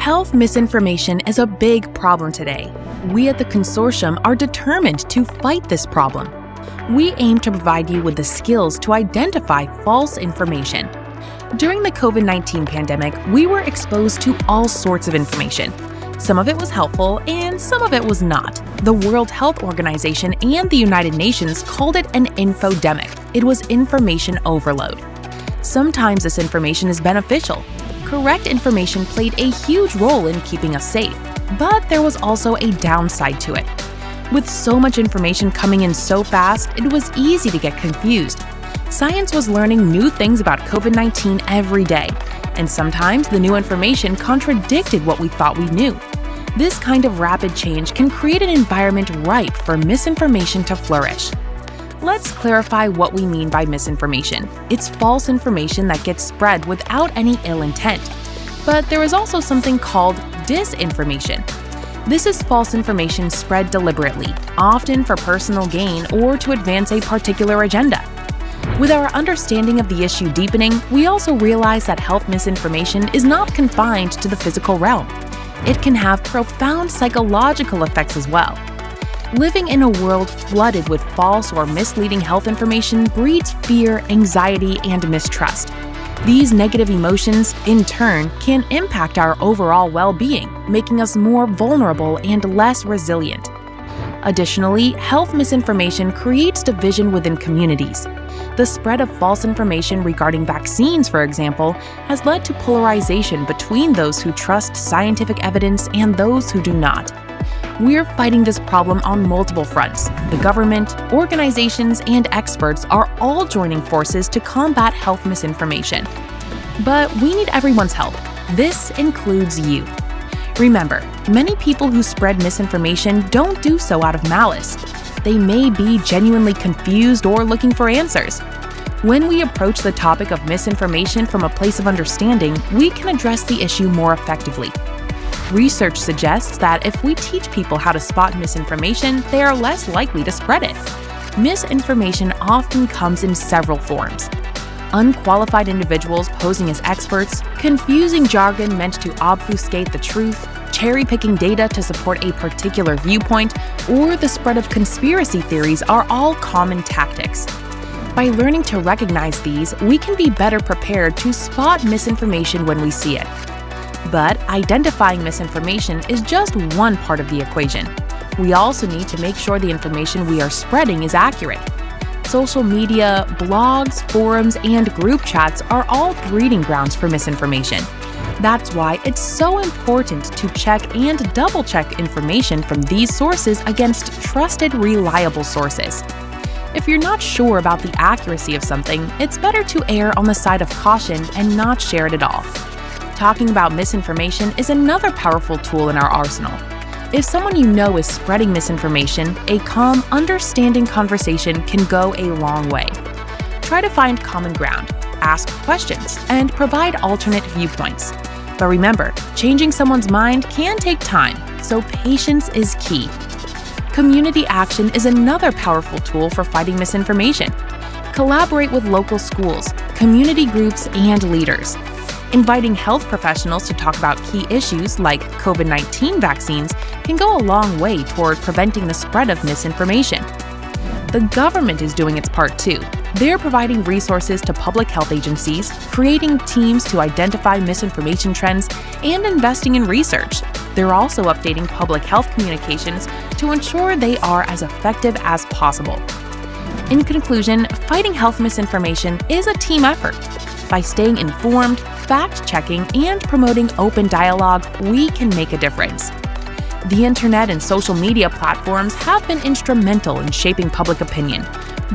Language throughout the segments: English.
Health misinformation is a big problem today. We at the consortium are determined to fight this problem. We aim to provide you with the skills to identify false information. During the COVID-19 pandemic, we were exposed to all sorts of information. Some of it was helpful and some of it was not. The World Health Organization and the United Nations called it an infodemic. It was information overload. Sometimes this information is beneficial. Correct information played a huge role in keeping us safe, but there was also a downside to it. With so much information coming in so fast, it was easy to get confused. Science was learning new things about COVID-19 every day, and sometimes the new information contradicted what we thought we knew. This kind of rapid change can create an environment ripe for misinformation to flourish. Let's clarify what we mean by misinformation. It's false information that gets spread without any ill intent. But there is also something called disinformation. This is false information spread deliberately, often for personal gain or to advance a particular agenda. With our understanding of the issue deepening, we also realize that health misinformation is not confined to the physical realm. It can have profound psychological effects as well. Living in a world flooded with false or misleading health information breeds fear, anxiety, and mistrust. These negative emotions, in turn, can impact our overall well-being, making us more vulnerable and less resilient. Additionally, health misinformation creates division within communities. The spread of false information regarding vaccines, for example, has led to polarization between those who trust scientific evidence and those who do not. We're fighting this problem on multiple fronts. The government, organizations, and experts are all joining forces to combat health misinformation. But we need everyone's help. This includes you. Remember, many people who spread misinformation don't do so out of malice. They may be genuinely confused or looking for answers. When we approach the topic of misinformation from a place of understanding, we can address the issue more effectively. Research suggests that if we teach people how to spot misinformation, they are less likely to spread it. Misinformation often comes in several forms. Unqualified individuals posing as experts, confusing jargon meant to obfuscate the truth, cherry-picking data to support a particular viewpoint, or the spread of conspiracy theories are all common tactics. By learning to recognize these, we can be better prepared to spot misinformation when we see it. But identifying misinformation is just one part of the equation. We also need to make sure the information we are spreading is accurate. Social media, blogs, forums, and group chats are all breeding grounds for misinformation. That's why it's so important to check and double-check information from these sources against trusted, reliable sources. If you're not sure about the accuracy of something, it's better to err on the side of caution and not share it at all. Talking about misinformation is another powerful tool in our arsenal. If someone you know is spreading misinformation, a calm, understanding conversation can go a long way. Try to find common ground, ask questions, and provide alternate viewpoints. But remember, changing someone's mind can take time, so patience is key. Community action is another powerful tool for fighting misinformation. Collaborate with local schools, community groups, and leaders. Inviting health professionals to talk about key issues like COVID-19 vaccines can go a long way toward preventing the spread of misinformation. The government is doing its part too. They're providing resources to public health agencies, creating teams to identify misinformation trends, and investing in research. They're also updating public health communications to ensure they are as effective as possible. In conclusion, fighting health misinformation is a team effort. By staying informed, fact-checking, and promoting open dialogue, we can make a difference. The internet and social media platforms have been instrumental in shaping public opinion,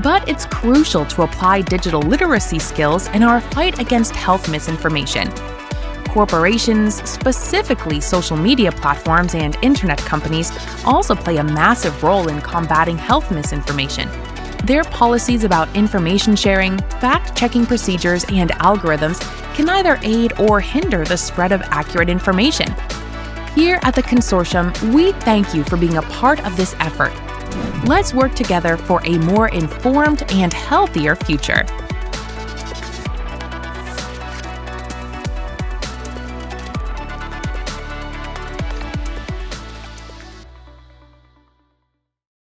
but it's crucial to apply digital literacy skills in our fight against health misinformation. Corporations, specifically social media platforms and internet companies, also play a massive role in combating health misinformation. Their policies about information sharing, fact-checking procedures, and algorithms can either aid or hinder the spread of accurate information. Here at the Consortium, we thank you for being a part of this effort. Let's work together for a more informed and healthier future.